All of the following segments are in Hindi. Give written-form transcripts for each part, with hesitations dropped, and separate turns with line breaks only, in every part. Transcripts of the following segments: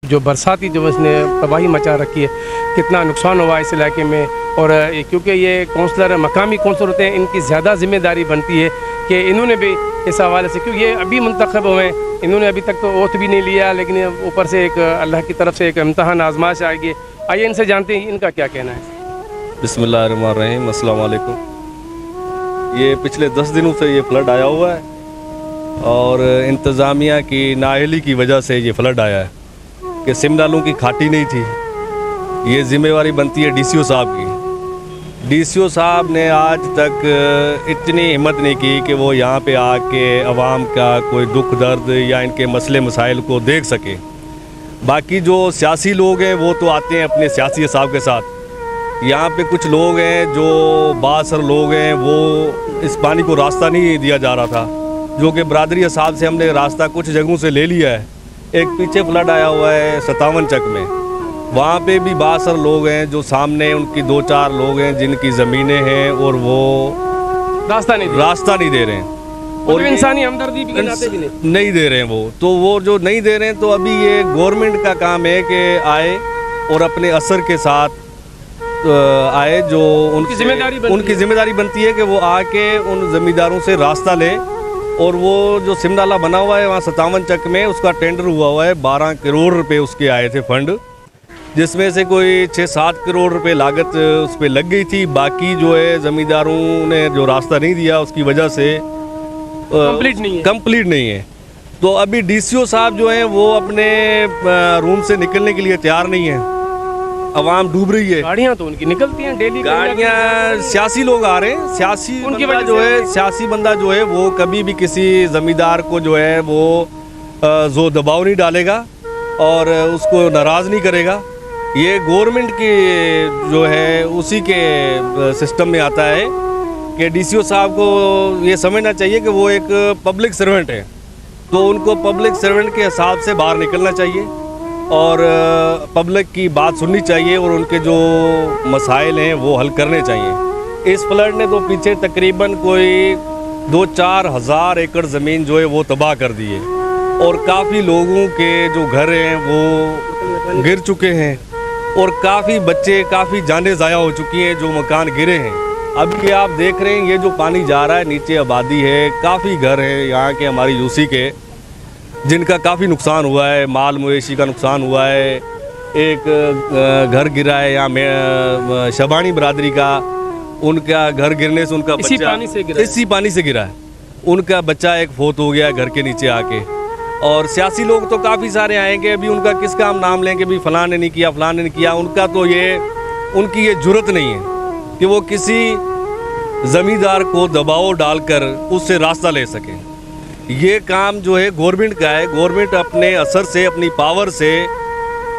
जो बरसाती जो इसने तबाही मचा रखी है, कितना नुकसान हुआ इस इलाके में। और क्योंकि ये काउंसलर मकामी काउंसलर होते हैं, इनकी ज़्यादा जिम्मेदारी बनती है कि इन्होंने भी इस हवाले से, क्योंकि ये अभी मुंतखब हुए हैं, इन्होंने अभी तक तो ओथ भी नहीं लिया, लेकिन ऊपर से एक अल्लाह की तरफ से एक इम्तहान आजमाइश आएगी। आइए इनसे जानते हैं इनका क्या कहना है।
बिस्मिल्लाहिर्रहमानिर्रहीम, अस्सलाम वालेकुम। ये पिछले 10 दिनों से ये फ्लड आया हुआ है और इंतज़ामिया की नाअहली की वजह से ये फ्लड आया है कि सिम नालों की खाटी नहीं थी। ये ज़िम्मेवारी बनती है डीसीओ साहब की। डीसीओ साहब ने आज तक इतनी हिम्मत नहीं की कि वो यहाँ पे आके अवाम का कोई दुख दर्द या इनके मसले मसाइल को देख सके। बाकी जो सियासी लोग हैं वो तो आते हैं अपने सियासी हिसाब के साथ। यहाँ पे कुछ लोग हैं जो बासर लोग हैं, वो इस पानी को रास्ता नहीं दिया जा रहा था, जो कि बरादरी हिसाब से हमने रास्ता कुछ जगहों से ले लिया है। एक पीछे फ्लड आया हुआ है 57 चक में, वहाँ पे भी बासर लोग हैं जो सामने उनकी 2-4 लोग हैं जिनकी ज़मीनें हैं और वो रास्ता नहीं दे रहे हैं और
इंसानी हमदर्दी भी
नहीं दे रहे हैं वो जो नहीं दे रहे हैं। तो अभी ये गवर्नमेंट का काम है कि आए और अपने असर के साथ आए, जो उनकी जिम्मेदारी बनती है कि वो आके उन ज़मींदारों से रास्ता लें। और वो जो सिम नाला बना हुआ है वहाँ 57 चक में, उसका टेंडर हुआ है, 12 करोड़ रुपए उसके आए थे फंड, जिसमें से कोई 6-7 करोड़ रुपए लागत उस पर लग गई थी। बाकी जो है ज़मींदारों ने जो रास्ता नहीं दिया उसकी वजह से कंप्लीट नहीं है। तो अभी डीसीओ साहब जो हैं वो अपने रूम से निकलने के लिए तैयार नहीं है। अवाम डूब रही है,
गाड़ियाँ तो उनकी निकलती हैं डेली,
गाड़ियाँ सियासी लोग आ रहे हैं। सियासी बंदा जो है वो कभी भी किसी ज़मींदार को जो है वो जो दबाव नहीं डालेगा और उसको नाराज़ नहीं करेगा। ये गवर्नमेंट की जो है उसी के सिस्टम में आता है कि डीसीओ साहब को ये समझना चाहिए कि वो एक पब्लिक सर्वेंट है, तो उनको पब्लिक सर्वेंट के हिसाब से बाहर निकलना चाहिए और पब्लिक की बात सुननी चाहिए और उनके जो मसाइल हैं वो हल करने चाहिए। इस फ्लड ने तो पीछे तकरीबन कोई 2-4 हज़ार एकड़ ज़मीन जो है वो तबाह कर दी है और काफ़ी लोगों के जो घर हैं वो गिर चुके हैं और काफ़ी बच्चे, काफ़ी जानें ज़ाया हो चुकी हैं, जो मकान गिरे हैं। अभी आप देख रहे हैं ये जो पानी जा रहा है, नीचे आबादी है, काफ़ी घर हैं यहाँ के हमारी यूसी के, जिनका काफ़ी नुकसान हुआ है, माल मवेशी का नुकसान हुआ है। एक घर गिरा है यहाँ शबानी बरादरी का, उनका घर गिरने से उनका बच्चा इसी पानी से गिरा है, उनका बच्चा एक फोत हो गया घर के नीचे आके। और सियासी लोग तो काफ़ी सारे आएंगे, अभी उनका किसका हम नाम लेंगे, भी फलां ने नहीं किया, फलां ने नहीं किया। उनका तो उनकी ये जुर्रत नहीं है कि वो किसी ज़मींदार को दबाव डालकर उससे रास्ता ले सकें। ये काम जो है गवर्नमेंट का है। गवर्नमेंट अपने असर से, अपनी पावर से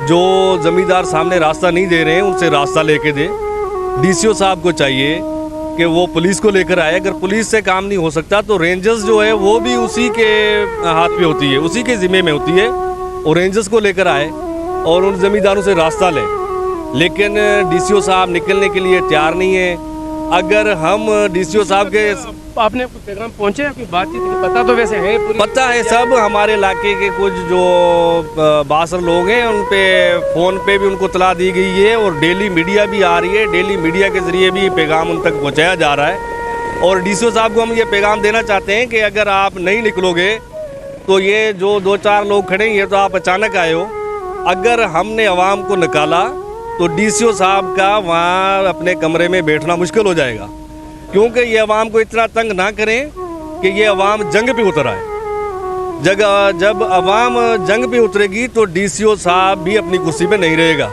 जो ज़मींदार सामने रास्ता नहीं दे रहे हैं उनसे रास्ता लेके दे। डीसीओ साहब को चाहिए कि वो पुलिस को लेकर आए। अगर पुलिस से काम नहीं हो सकता तो रेंजर्स जो है वो भी उसी के हाथ पे होती है, उसी के ज़िम्मे में होती है, और रेंजर्स को लेकर आए और उन ज़मींदारों से रास्ता लें। लेकिन डीसीओ साहब निकलने के लिए तैयार नहीं है। अगर हम डीसीओ साहब के
आपने कुछ पैगाम पहुँचे, आपकी बातचीत पता तो वैसे है,
पता है सब। हमारे इलाके के कुछ जो बासर लोग हैं उन पे फ़ोन पे भी उनको तला दी गई है और डेली मीडिया भी आ रही है, डेली मीडिया के ज़रिए भी पैगाम उन तक पहुँचाया जा रहा है। और डीसीओ साहब को हम ये पैगाम देना चाहते हैं कि अगर आप नहीं निकलोगे तो ये जो 2-4 लोग खड़े हैं, ये तो आप अचानक आए हो। अगर हमने अवाम को निकाला तो डीसीओ साहब का वहाँ अपने कमरे में बैठना मुश्किल हो जाएगा, क्योंकि ये अवाम को इतना तंग ना करें कि ये अवाम जंग पे उतर आए। जब अवाम जंग पे उतरेगी तो डीसीओ साहब भी अपनी कुर्सी पे नहीं रहेगा।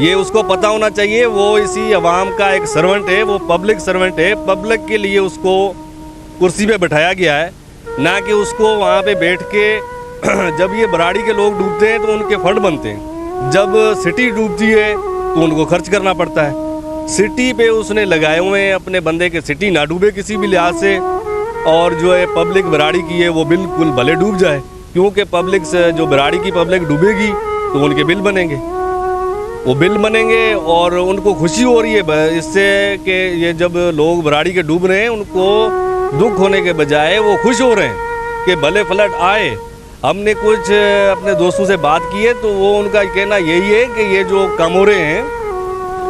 ये उसको पता होना चाहिए, वो इसी अवाम का एक सर्वेंट है, वो पब्लिक सर्वेंट है। पब्लिक के लिए उसको कुर्सी पे बैठाया गया है, ना कि उसको वहाँ पे बैठ के जब ये बराड़ी के लोग डूबते हैं तो उनके फंड बनते हैं, जब सिटी डूबती है तो उनको खर्च करना पड़ता है। सिटी पे उसने लगाए हुए हैं अपने बंदे के, सिटी ना डूबे किसी भी लिहाज से, और जो है पब्लिक बराड़ी की है वो बिल्कुल भले डूब जाए, क्योंकि पब्लिक से जो बराड़ी की पब्लिक डूबेगी तो उनके बिल बनेंगे, वो बिल बनेंगे और उनको खुशी हो रही है इससे कि ये जब लोग बराड़ी के डूब रहे हैं उनको दुख होने के बजाय वो खुश हो रहे हैं कि भले फ्लड आए। हमने कुछ अपने दोस्तों से बात की है तो वो उनका कहना यही है कि ये जो कमोरे हैं,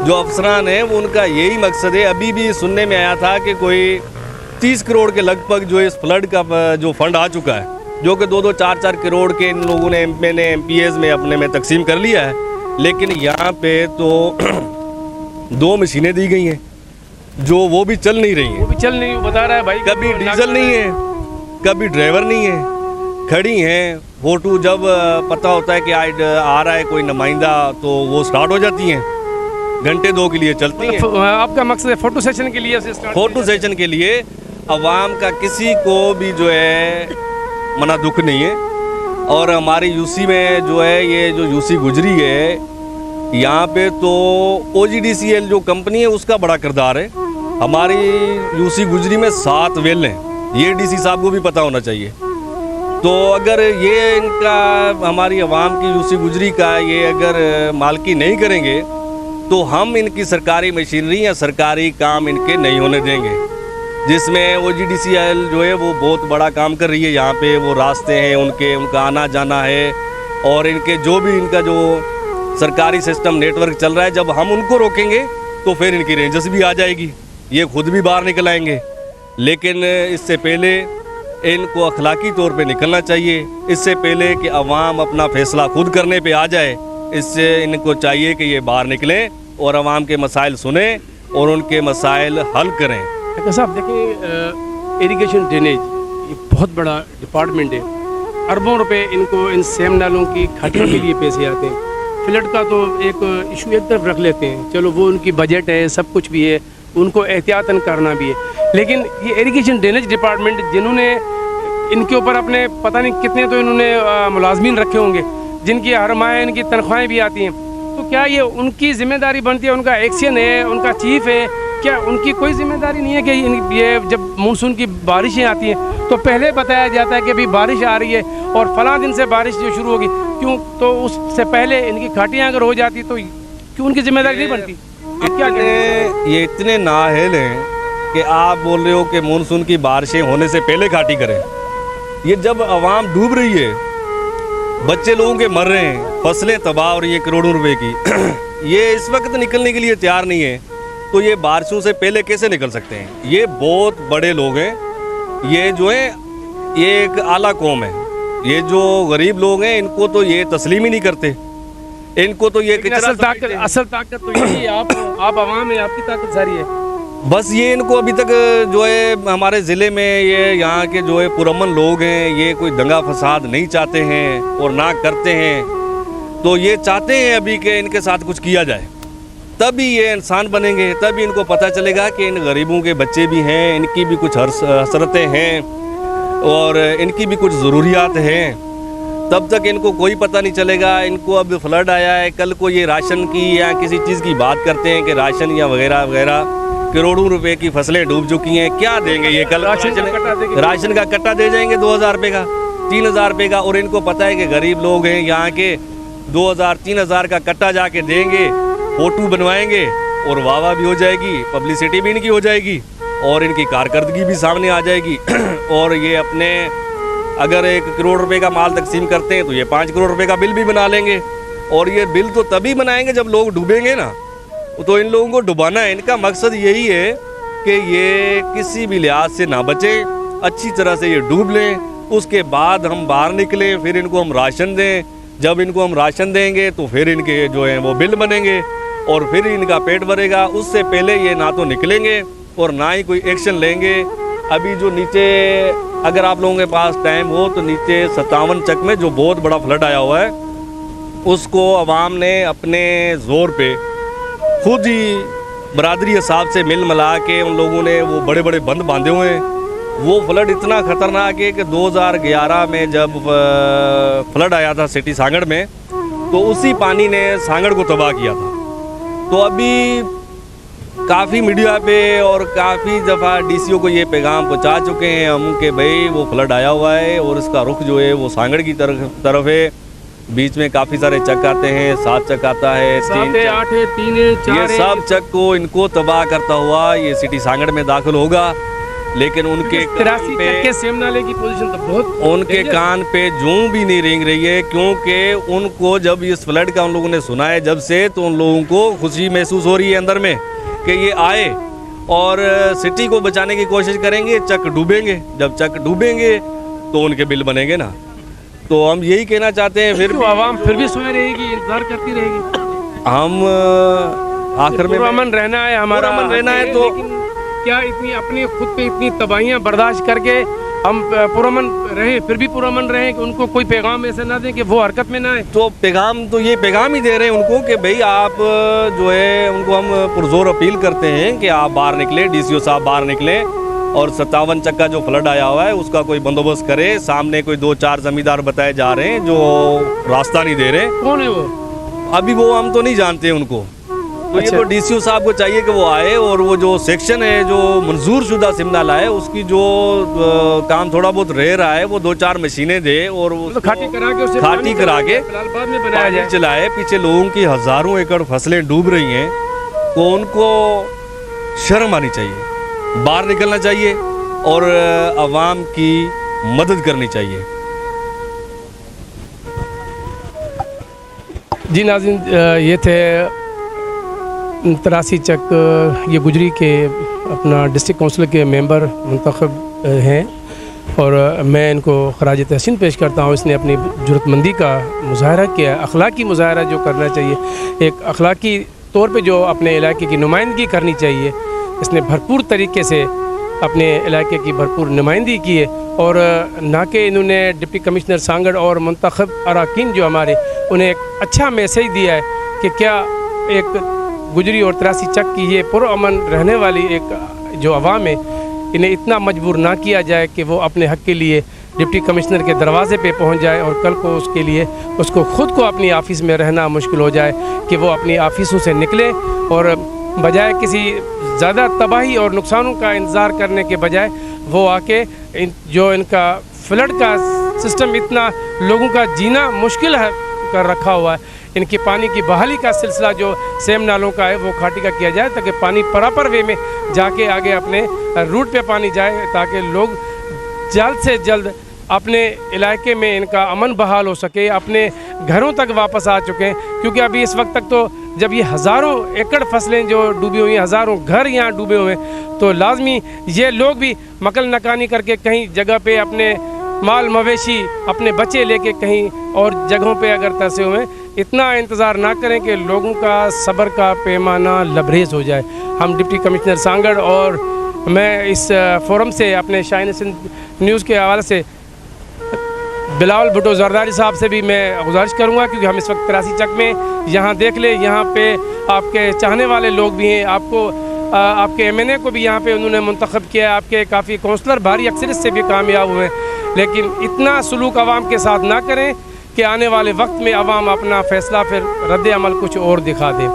जो अफसरान हैं, वो उनका यही मकसद है। अभी भी सुनने में आया था कि कोई 30 करोड़ के लगभग जो इस फ्लड का जो फंड आ चुका है, जो कि 2-2, 4-4 करोड़ के इन लोगों ने MPs में अपने में तकसीम कर लिया है। लेकिन यहाँ पे तो 2 मशीनें दी गई हैं जो वो भी चल नहीं रही हैं।
वो भी चल नहीं, बता रहा है भाई,
कभी डीजल नहीं है, कभी ड्राइवर नहीं है, खड़ी हैं। फोटो जब पता होता है कि आज आ रहा है कोई नुमाइंदा तो वो स्टार्ट हो जाती हैं, घंटे 2 के लिए चलती हैं।
आपका मकसद है फोटो सेशन के लिए?
फोटो सेशन के लिए अवाम का किसी को भी जो है मना दुख नहीं है। और हमारी यूसी में जो है, ये जो यूसी गुजरी है, यहाँ पे तो OGDCL जो कंपनी है उसका बड़ा किरदार है। हमारी यूसी गुजरी में 7 वेल हैं, ये DC साहब को भी पता होना चाहिए। तो अगर ये इनका, हमारी आवाम की यूसी गुजरी का ये अगर मालकी नहीं करेंगे तो हम इनकी सरकारी मशीनरी या सरकारी काम इनके नहीं होने देंगे। जिसमें OGDCL जो है वो बहुत बड़ा काम कर रही है। यहाँ पे वो रास्ते हैं उनका आना जाना है, और इनके जो भी इनका जो सरकारी सिस्टम नेटवर्क चल रहा है, जब हम उनको रोकेंगे तो फिर इनकी रेंजर्स भी आ जाएगी, ये खुद भी बाहर निकल आएंगे। लेकिन इससे पहले इनको अखलाकी तौर पे निकलना चाहिए, इससे पहले कि अवाम अपना फैसला खुद करने पे आ जाए। इससे इनको चाहिए कि ये बाहर निकलें और अवाम के मसाइल सुने और उनके मसाइल हल करें।
डॉक्टर साहब देखिए, इरिगेशन ड्रेनेज ये बहुत बड़ा डिपार्टमेंट है। अरबों रुपए इनको इन सेम नालों की खाटियों के लिए पैसे आते हैं। फ्लड का तो एक इशू एक तरफ रख लेते हैं, चलो वो उनकी बजट है, सब कुछ भी है, उनको एहतियातन करना भी है। लेकिन ये इरिगेशन ड्रेनेज डिपार्टमेंट, जिन्होंने इनके ऊपर अपने पता नहीं कितने तो इन्होंने मुलाजमीन रखे होंगे, जिनकी हर माह इनकी तनख्वाहें भी आती हैं, तो क्या ये उनकी जिम्मेदारी बनती है? उनका एक्शन है, उनका चीफ है, क्या उनकी कोई जिम्मेदारी नहीं है कि ये जब मानसून की बारिशें आती हैं तो पहले बताया जाता है कि अभी बारिश आ रही है और फलां दिन से बारिश जो शुरू होगी, क्यों? तो उससे पहले इनकी खाटियाँ अगर हो जाती तो क्यों उनकी जिम्मेदारी नहीं बनती? क्या
ये इतने नाअहल हैं कि आप बोल रहे हो कि मानसून की बारिशें होने से पहले खाटी करें। ये जब आवाम डूब रही है, बच्चे लोगों के मर रहे हैं, फसलें तबाह हो रही है करोड़ों रुपए की, ये इस वक्त निकलने के लिए तैयार नहीं है, तो ये बारिशों से पहले कैसे निकल सकते हैं? ये बहुत बड़े लोग हैं, ये जो है ये एक आला कौम है। ये जो गरीब लोग हैं इनको तो ये तस्लीम ही नहीं करते, इनको तो ये
असल ताकत तो यही है, आप आवाम है, आपकी ताकत सारी है।
बस ये इनको अभी तक जो है हमारे ज़िले में ये यहाँ के जो है पुरअमन लोग हैं, ये कोई दंगा फसाद नहीं चाहते हैं और ना करते हैं। तो ये चाहते हैं अभी कि इनके साथ कुछ किया जाए, तभी ये इंसान बनेंगे, तभी इनको पता चलेगा कि इन गरीबों के बच्चे भी हैं, इनकी भी कुछ हसरतें हैं और इनकी भी कुछ ज़रूरियात हैं। तब तक इनको कोई पता नहीं चलेगा। इनको अब फ्लड आया है, कल को ये राशन की या किसी चीज़ की बात करते हैं कि राशन या वगैरह वगैरह, करोड़ों रुपए की फसलें डूब चुकी हैं, क्या देंगे ये? कल राशन का कट्टा दे जाएंगे 2000 रुपये का, 3000 रुपये का। और इनको पता है कि गरीब लोग हैं यहाँ के, 2000-3000 का कट्टा जाके देंगे, फोटो बनवाएंगे और वाह भी हो जाएगी, पब्लिसिटी भी इनकी हो जाएगी और इनकी कारकर्दगी भी सामने आ जाएगी। और ये अपने अगर 1 करोड़ रुपए का माल तकसीम करते हैं तो ये 5 करोड़ रुपए का बिल भी बना लेंगे। और ये बिल तो तभी बनाएंगे जब लोग डूबेंगे ना, तो इन लोगों को डुबाना है। इनका मकसद यही है कि ये किसी भी लिहाज से ना बचे, अच्छी तरह से ये डूब लें, उसके बाद हम बाहर निकलें, फिर इनको हम राशन दें। जब इनको हम राशन देंगे तो फिर इनके जो हैं वो बिल बनेंगे और फिर इनका पेट भरेगा। उससे पहले ये ना तो निकलेंगे और ना ही कोई एक्शन लेंगे। अभी जो नीचे, अगर आप लोगों के पास टाइम हो तो नीचे 57 चक में जो बहुत बड़ा फ्लड आया हुआ है, उसको अवाम ने अपने ज़ोर पे खुद ही बरादरी हिसाब से मिल मिला के उन लोगों ने वो बड़े बड़े बंद बांधे हुए हैं। वो फ्लड इतना ख़तरनाक है कि 2011 में जब फ्लड आया था सिटी सांगड़ में, तो उसी पानी ने सांगड़ को तबाह किया था। तो अभी काफ़ी मीडिया पे और काफ़ी दफ़ा DCO को ये पैगाम पहुंचा चुके हैं हम कि भाई वो फ्लड आया हुआ है और इसका रुख जो है वो सांगड़ की तरफ है। बीच में काफ़ी सारे चक आते हैं, 7 चक आता है, 3
8 है, 3 है, 4
ये सब चक को इनको तबाह करता हुआ ये सिटी सांगड़ में दाखिल होगा। लेकिन उनके
तिरासी के सेम नाले की पोजीशन तो बहुत
उनके कान पे जूं भी नहीं रेंग रही है, क्योंकि उनको जब इस फ्लड का उन लोगों ने सुना है जब से, तो उन लोगों को खुशी महसूस हो रही है अंदर में कि ये आए और सिटी को बचाने की कोशिश करेंगे। चक डूबेंगे, जब चक डूबेंगे तो उनके बिल बनेंगे ना। तो हम यही कहना चाहते हैं, फिर
आवाम फिर भी सोए रहेगी, इंतजार करती रहेगी।
हम आखिर में
पुरअमन रहना है, हमारा
पुरअमन रहना है, तो
क्या इतनी अपने खुद पे इतनी तबाहियां बर्दाश्त करके हम पुरअमन रहें, फिर भी पुरअमन रहें कि उनको कोई पैगाम ऐसा ना दें कि वो हरकत में ना आए।
तो पैगाम तो ये पैगाम ही दे रहे हैं उनको कि भाई आप जो है, उनको हम पुरजोर अपील करते हैं कि आप बाहर निकलें, डीसीओ साहब बाहर निकलें और 57 चक्का जो फ्लड आया हुआ है उसका कोई बंदोबस्त करे। सामने कोई 2-4 जमींदार बताए जा रहे हैं जो रास्ता नहीं दे रहे।
कौन है वो?
अभी वो हम तो नहीं जानते उनको। तो
अच्छा।
ये तो डीसीओ साहब को चाहिए कि वो आए और वो जो सेक्शन है जो मंजूर शुदा सिम नाला है उसकी जो काम थोड़ा बहुत रह रहा है वो 2-4 मशीनें दे और
तो खाटी करा के उसे
खाटी करा के
फिलहाल बाद में बनाया जाए,
चलाए। पीछे लोगों की हजारों एकड़ फसलें डूब रही हैं, तो उनको शर्म आनी चाहिए, बाहर निकलना चाहिए और अवाम की मदद करनी चाहिए।
जी नाज़रीन, ये थे तिरासी चक ये गुजरी के अपना डिस्ट्रिक्ट काउंसिल के मेंबर मुंतखब हैं और मैं इनको खराज तहसीन पेश करता हूँ। इसने अपनी जुर्रतमंदी का मुजाहरा किया, अखलाकी मुजाहरा जो करना चाहिए, एक अखलाकी तौर पे जो अपने इलाके की नुमाइंदगी करनी चाहिए, इसने भरपूर तरीके से अपने इलाके की भरपूर नुमाइंदगी की है। और ना कि इन्होंने डिप्टी कमिश्नर सांगड़ और मुंतखब अरकान जो हमारे, उन्हें एक अच्छा मैसेज दिया है कि क्या एक गुजरी और तिरासी चक की ये पुरअमन रहने वाली एक जो अवाम है, इन्हें इतना मजबूर ना किया जाए कि वो अपने हक़ के लिए डिप्टी कमिश्नर के दरवाज़े पे पहुंच जाए और कल को उसके लिए उसको ख़ुद को अपनी ऑफ़िस में रहना मुश्किल हो जाए, कि वो अपनी ऑफ़िसों से निकले और बजाय किसी ज़्यादा तबाही और नुकसानों का इंतज़ार करने के बजाय वो आके जो इनका फ्लड का सिस्टम इतना लोगों का जीना मुश्किल है कर रखा हुआ है, इनकी पानी की बहाली का सिलसिला जो सेम नालों का है वो खाटी का किया जाए, ताकि पानी प्रॉपर वे में जाके आगे अपने रूट पे पानी जाए, ताकि लोग जल्द से जल्द अपने इलाके में इनका अमन बहाल हो सके, अपने घरों तक वापस आ चुके हैं। क्योंकि अभी इस वक्त तक तो जब ये हज़ारों एकड़ फसलें जो डूबी हुई हैं, हज़ारों घर यहाँ डूबे हुए हैं, तो लाजमी ये लोग भी मकल नकानी करके कहीं जगह पे अपने माल मवेशी अपने बच्चे लेके कहीं और जगहों पे अगर तरसे हुए, इतना इंतज़ार ना करें कि लोगों का सब्र का पैमाना लबरेज हो जाए। हम डिप्टी कमिश्नर सांगड़ और मैं इस फोरम से अपने शाहीन सिंध न्यूज़ के हवाले से बिलावल भुट्टो जरदारी साहब से भी मैं गुजारिश करूंगा, क्योंकि हम इस वक्त तिरासी चक में यहाँ देख ले, यहाँ पे आपके चाहने वाले लोग भी हैं, आपको आपके MNA को भी यहाँ पे उन्होंने मुंतखब किया है, आपके काफ़ी काउंसलर भारी अक्सरियत से भी कामयाब हुए, लेकिन इतना सलूक आवाम के साथ ना करें कि आने वाले वक्त में आवाम अपना फ़ैसला फिर रद्द अमल कुछ और दिखा दे।